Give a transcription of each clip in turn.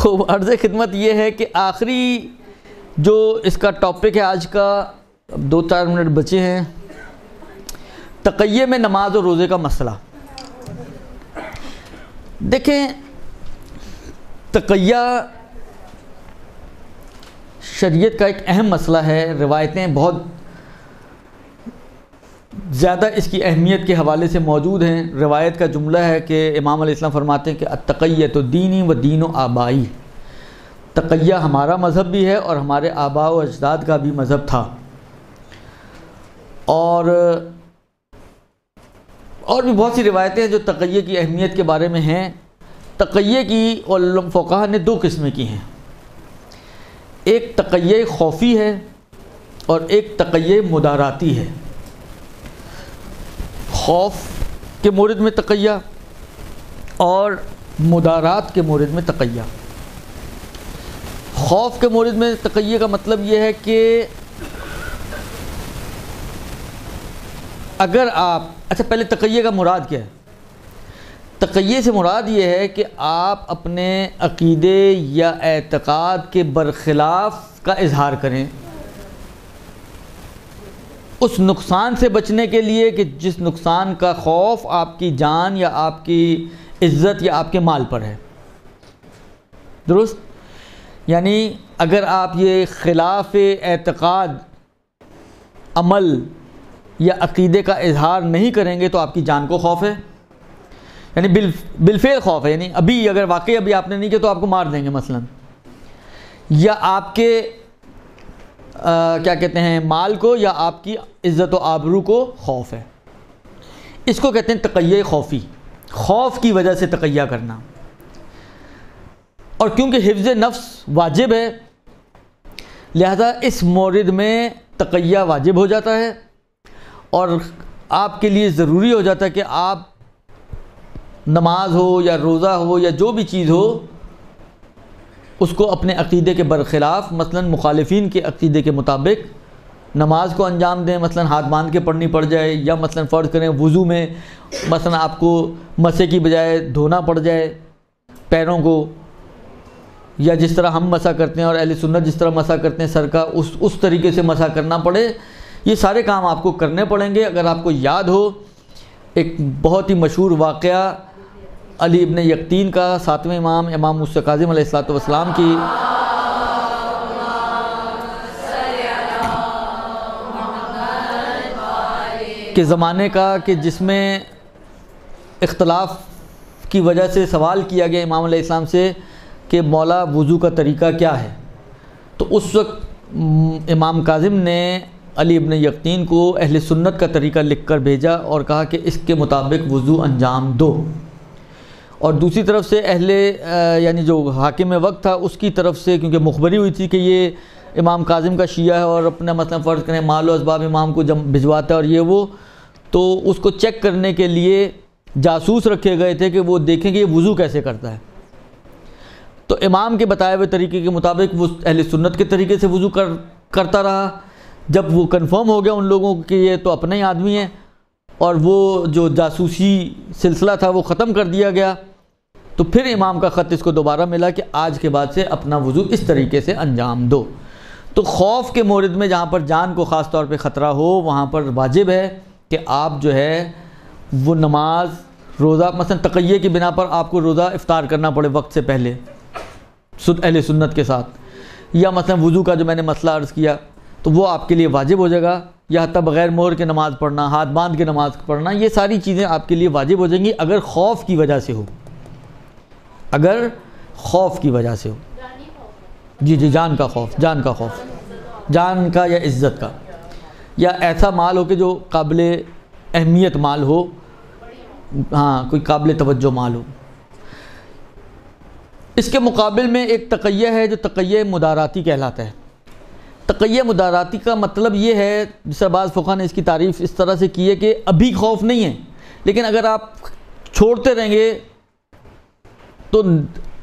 خوب عرض خدمت یہ ہے کہ آخری جو اس کا ٹاپک ہے آج کا، 2-4 منٹ بچے ہیں، تقیہ میں نماز اور روزے کا مسئلہ۔ دیکھیں، تقیہ شریعت کا ایک اہم مسئلہ ہے۔ روایتیں بہت زیادہ اس کی اہمیت کے حوالے سے موجود ہیں۔ روایت کا جملہ ہے کہ امام علیہ السلام فرماتے ہیں کہ التقیۃ دینی و دین و آبائی، تقیہ ہمارا مذہب بھی ہے اور ہمارے آباء و اجداد کا بھی مذہب تھا۔ اور بھی بہت سی روایتیں ہیں جو تقیہ کی اہمیت کے بارے میں ہیں۔ تقیہ کی علماء فقہا نے 2 قسمیں کی ہیں، ایک تقیہ خوفی ہے اور ایک تقیہ مداراتی ہے۔ خوف کے مورد میں تقیہ اور مدارات کے مورد میں تقیہ۔ خوف کے مورد میں تقیہ کا مطلب یہ ہے کہ اگر آپ، اچھا پہلے تقیہ کا مراد کیا ہے؟ تقیہ سے مراد یہ ہے کہ آپ اپنے عقیدے یا اعتقاد کے برخلاف کا اظہار کریں، اس نقصان سے بچنے کے لیے کہ جس نقصان کا خوف آپ کی جان یا آپ کی عزت یا آپ کے مال پر ہے۔ درست؟ یعنی اگر آپ یہ خلاف اعتقاد عمل یا عقیدے کا اظہار نہیں کریں گے تو آپ کی جان کو خوف ہے، یعنی بالفعل خوف ہے، یعنی ابھی اگر واقعی ابھی آپ نے نہیں کیا تو آپ کو مار دیں گے مثلا، یا آپ کے کیا کہتے ہیں مال کو یا آپ کی عزت و آبرو کو خوف ہے۔ اس کو کہتے ہیں تقیہ خوفی، خوف کی وجہ سے تقیہ کرنا۔ اور کیونکہ حفظ نفس واجب ہے لہذا اس مورد میں تقیہ واجب ہو جاتا ہے، اور آپ کے لیے ضروری ہو جاتا ہے کہ آپ نماز ہو یا روزہ ہو یا جو بھی چیز ہو اس کو اپنے عقیدے کے برخلاف، مثلا مخالفین کے عقیدے کے مطابق نماز کو انجام دیں، مثلا ہاتھ باندھ کے پڑھنی پڑ جائے، یا مثلا فرض کریں وضو میں مثلا آپ کو مسح کی بجائے دھونا پڑ جائے پیروں کو، یا جس طرح ہم مسح کرتے ہیں اور اہل سنت جس طرح مسح کرتے ہیں سر کا اس طریقے سے مسح کرنا پڑے، یہ سارے کام آپ کو کرنے پڑیں گے۔ اگر آپ کو یاد ہو ایک بہت ہی مشہور واقعہ علی ابن یقطین کا، 7ویں امام موسیٰ کاظم علیہ الصلوۃ والسلام کی کے زمانے کا، کہ جس میں اختلاف کی وجہ سے سوال کیا گیا امام علیہ السلام سے کہ مولا وضو کا طریقہ کیا ہے، تو اس وقت امام کاظم نے علی ابن یقطین کو اہل سنت کا طریقہ لکھ کر بھیجا اور کہا کہ اس کے مطابق وضو انجام دو، اور دوسری طرف سے یعنی جو حاکم وقت تھا اس کی طرف سے کیونکہ مخبری ہوئی تھی کہ یہ امام کاظم کا شیعہ ہے اور اپنا مثلا فرض کریں مال و اسباب امام کو بھجواتا ہے اور یہ وہ، تو اس کو چیک کرنے کے لیے جاسوس رکھے گئے تھے کہ وہ دیکھیں کہ یہ وضو کیسے کرتا ہے۔ تو امام کے بتائے ہوئے طریقے کے مطابق وہ اہل سنت کے طریقے سے وضو کرتا رہا۔ جب وہ کنفرم ہو گیا ان لوگوں کہ یہ تو اپنے ہی آدمی ہیں اور وہ جو جاسوسی سلسلہ تھا وہ ختم کر دیا گیا، تو پھر امام کا خط اس کو دوبارہ ملا کہ آج کے بعد سے اپنا وضو اس طریقے سے انجام دو۔ تو خوف کے مورد میں جہاں پر جان کو خاص طور پہ خطرہ ہو وہاں پر واجب ہے کہ آپ جو ہے وہ نماز روزہ، مثلا تقیہ کی بنا پر آپ کو روزہ افطار کرنا پڑے وقت سے پہلے اہل سنت کے ساتھ، یا مثلا وضو کا جو میں نے مسئلہ عرض کیا تو وہ آپ کے لیے واجب ہو جائے گا، یا حتیٰ بغیر مہر کے نماز پڑھنا، ہاتھ باندھ کے نماز پڑھنا، یہ ساری چیزیں آپ کے لیے واجب ہو جائیں گی اگر خوف کی وجہ سے ہو، اگر خوف کی وجہ سے ہو۔ جی جان کا خوف، جان کا یا عزت کا، یا ایسا مال ہو کہ جو قابل اہمیت مال ہو، ہاں کوئی قابل توجہ مال ہو۔ اس کے مقابل میں ایک تقیہ ہے جو تقیہ مداراتی کہلاتا ہے۔ تقیہ مداراتی کا مطلب یہ ہے، جس طرح بعض فقہا نے اس کی تعریف اس طرح سے کی ہے کہ ابھی خوف نہیں ہے لیکن اگر آپ چھوڑتے رہیں گے تو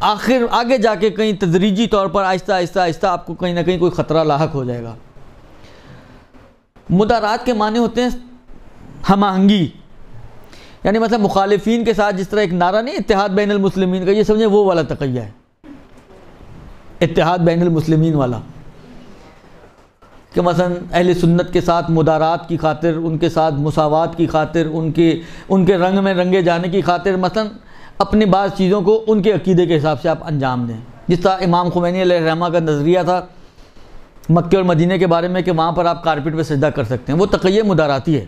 آگے جا کے کہیں تدریجی طور پر آہستہ آہستہ آپ کو کہیں نہ کہیں کوئی خطرہ لاحق ہو جائے گا۔ مدارات کے معنی ہوتے ہیں ہم آہنگی، یعنی مثلا مخالفین کے ساتھ جس طرح ایک نعرہ نہیں اتحاد بین المسلمین کا، یہ سمجھیں وہ والا تقیہ ہے، اتحاد بین المسلمین والا، کہ مثلا اہل سنت کے ساتھ مدارات کی خاطر، ان کے ساتھ مساوات کی خاطر، ان کے رنگ میں رنگے جانے کی خاطر مثلا اپنی بعض چیزوں کو ان کے عقیدے کے حساب سے آپ انجام دیں. جس طرح امام خمینی علیہ الرحمہ کا نظریہ تھا مکہ اور مدینہ کے بارے میں کہ وہاں پر آپ کارپٹ پہ سجدہ کر سکتے ہیں، وہ تقیہ مداراتی ہے.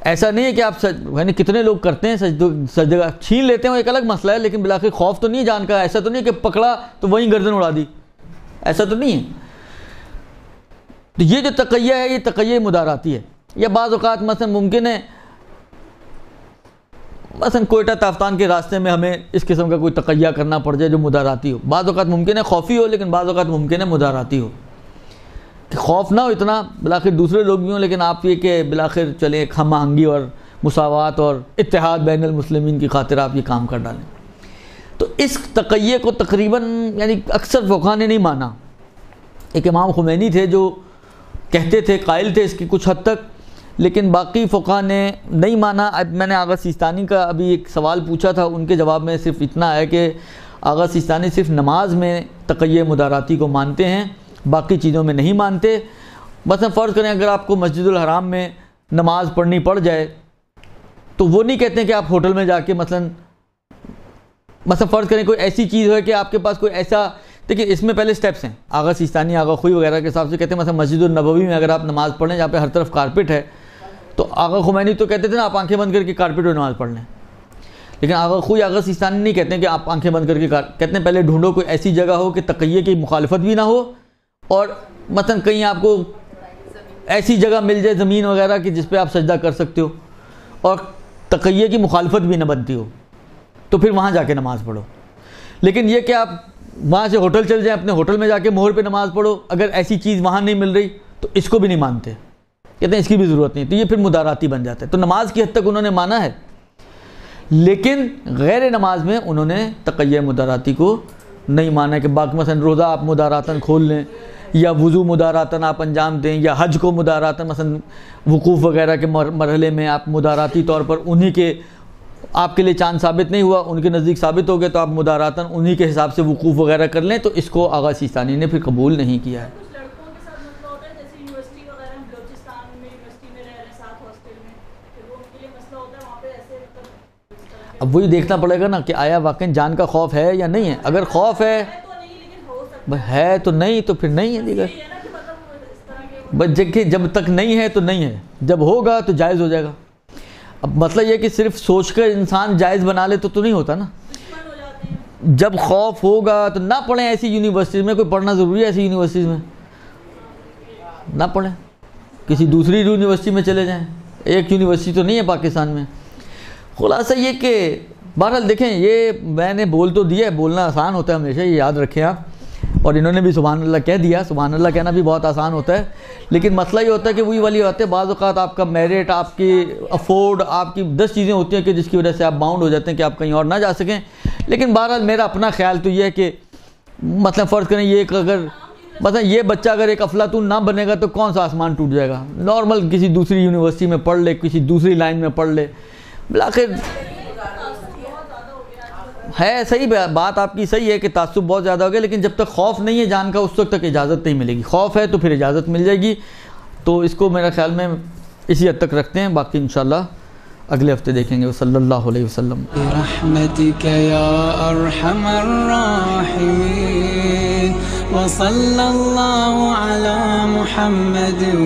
ایسا نہیں ہے کہ آپ یعنی کتنے لوگ کرتے ہیں سجدہ چھین لیتے ہیں، وہ ایک الگ مسئلہ ہے، لیکن بالآخر خوف تو نہیں جان کا. ایسا تو نہیں کہ پکڑا تو وہیں گردن اڑا دی، ایسا تو نہیں ہے. تو یہ جو تقیہ ہے یہ تقیہ مداراتی ہے. یا بعض اوقات مثلا ممکن ہے مثلا کوئٹہ تافتان کے راستے میں ہمیں اس قسم کا کوئی تقیہ کرنا پڑ جائے جو مداراتی ہو. بعض اوقات ممکن ہے خوفی ہو، لیکن بعض اوقات ممکن ہے مداراتی ہو، کہ خوف نہ ہو اتنا، بالآخر دوسرے لوگ بھی ہوں، لیکن آپ یہ کہ بالآخر چلیں ایک ہم آہنگی اور مساوات اور اتحاد بین المسلمین کی خاطر آپ یہ کام کر ڈالیں. تو اس تقیہ کو تقریباً یعنی اکثر فقہا نے نہیں مانا. ایک امام خمینی تھے جو کہتے تھے، قائل تھے اس کی کچھ حد تک، لیکن باقی فقہا نے نہیں مانا. اب میں نے آغا سیستانی کا ابھی ایک سوال پوچھا تھا، ان کے جواب میں صرف اتنا ہے کہ آغا سیستانی صرف نماز میں تقیہ مداراتی کو مانتے ہیں، باقی چیزوں میں نہیں مانتے. مثلا فرض کریں اگر آپ کو مسجد الحرام میں نماز پڑھنی پڑ جائے تو وہ نہیں کہتے ہیں کہ آپ ہوٹل میں جا کے مثلا فرض کریں کوئی ایسی چیز ہے کہ آپ کے پاس کوئی ایسا، دیکھیں اس میں پہلے سٹیپس ہیں. آغا سیستانی آغا خوئی وغیرہ کے حساب سے کہتے ہیں مثلا مسجد النبوی میں اگر آپ نماز پڑھ لیں جہاں پہ ہر طرف کارپٹ ہے، تو آغا خمینی تو کہتے تھے نا آپ آنکھیں بند کر کے کارپٹ پہ نماز پڑھ لیں، لیکن آغا خوئی آغا سیستانی نہیں کہتے ہیں کہ آپ آنکھیں بند کر کے کہتے ہیں پہلے ڈھونڈو کوئی ایسی جگہ ہو کہ تقیہ کی مخالفت بھی نہ ہو، اور مثلا کہیں آپ کو ایسی جگہ مل جائے زمین وغیرہ کہ جس پہ آپ سجدہ کر سکتے ہو اور تقیہ کی مخالفت بھی نہ بنتی ہو، تو پھر وہاں جا کے نماز پڑھو. لیکن یہ کہ آپ وہاں سے ہوٹل چل جائیں، اپنے ہوٹل میں جا کے مہر پہ نماز پڑھو، اگر ایسی چیز وہاں نہیں مل رہی تو اس کو بھی نہیں مانتے، کہتے ہیں اس کی بھی ضرورت نہیں، تو یہ پھر مداراتی بن جاتا ہے. تو نماز کی حد تک انہوں نے مانا ہے، لیکن غیر نماز میں انہوں نے تقیہ مداراتی کو نہیں مانا کہ باقی مثلا روزہ آپ مداراتاً کھول لیں، یا وضو مداراتاً آپ انجام دیں، یا حج کو مداراتاً مثلا وقوف وغیرہ کے مرحلے میں آپ مداراتی طور پر انہی کے، آپ کے لیے چاند ثابت نہیں ہوا ان کے نزدیک ثابت ہو گیا تو آپ مداراتاً انہی کے حساب سے وقوف وغیرہ کر لیں. تو اس کو آغا سیستانی نے پھر قبول نہیں کیا ہے. کچھ لڑکوں کے ساتھ مسئلہ ہوتا ہے جیسے یونیورسٹی وغیرہ میں، بلوچستان میں یونیورسٹی میں رہ رہے ہیں ساتھ ہاسٹل میں، پھر وہ ان کے لیے مسئلہ ہوتا ہے وہاں پہ ایسے. اب وہی دیکھنا پڑے گا نا کہ آیا واقعی جان کا خوف ہے یا نہیں ہے. اگر خوف ہے ہے تو نہیں، تو پھر نہیں ہے. دیگر جب تک نہیں ہے تو نہیں ہے، جب ہوگا تو جائز ہو جائے گا. اب مسئلہ یہ کہ صرف سوچ کر انسان جائز بنا لے تو نہیں ہوتا نا. جب خوف ہوگا تو نہ پڑھیں ایسی یونیورسٹیز میں. کوئی پڑھنا ضروری ہے ایسی یونیورسٹیز میں؟ نہ پڑھیں، کسی دوسری یونیورسٹی میں چلے جائیں. ایک یونیورسٹی تو نہیں ہے پاکستان میں. خلاصہ یہ کہ بہرحال دیکھیں، یہ میں نے بول تو دیا ہے، بولنا آسان ہوتا ہے ہمیشہ، یہ یاد رکھیں آپ. اور انہوں نے بھی سبحان اللہ کہہ دیا، سبحان اللہ کہنا بھی بہت آسان ہوتا ہے، لیکن مسئلہ یہ ہوتا ہے کہ وہی والی بات ہے، بعض اوقات آپ کا میرٹ، آپ کی افورڈ، آپ کی 10 چیزیں ہوتی ہیں کہ جس کی وجہ سے آپ باؤنڈ ہو جاتے ہیں کہ آپ کہیں اور نہ جا سکیں. لیکن بہرحال میرا اپنا خیال تو یہ ہے کہ مثلا فرض کریں یہ کہ اگر مثلا یہ بچہ اگر ایک افلاطون نہ بنے گا تو کون سا آسمان ٹوٹ جائے گا. نارمل کسی دوسری یونیورسٹی میں پڑھ لے، کسی دوسری لائن میں پڑھ لے، بالآخر ہے صحیح بات آپ کی صحیح ہے کہ تعصب بہت زیادہ ہو گیا، لیکن جب تک خوف نہیں ہے جان کا اس وقت تک اجازت نہیں ملے گی. خوف ہے تو پھر اجازت مل جائے گی. تو اس کو میرا خیال میں اسی حد تک رکھتے ہیں، باقی انشاءاللہ اگلے ہفتے دیکھیں گے. صلی اللہ علیہ وسلم. برحمتک یا ارحم الراحمین وصلی اللہ علی محمد و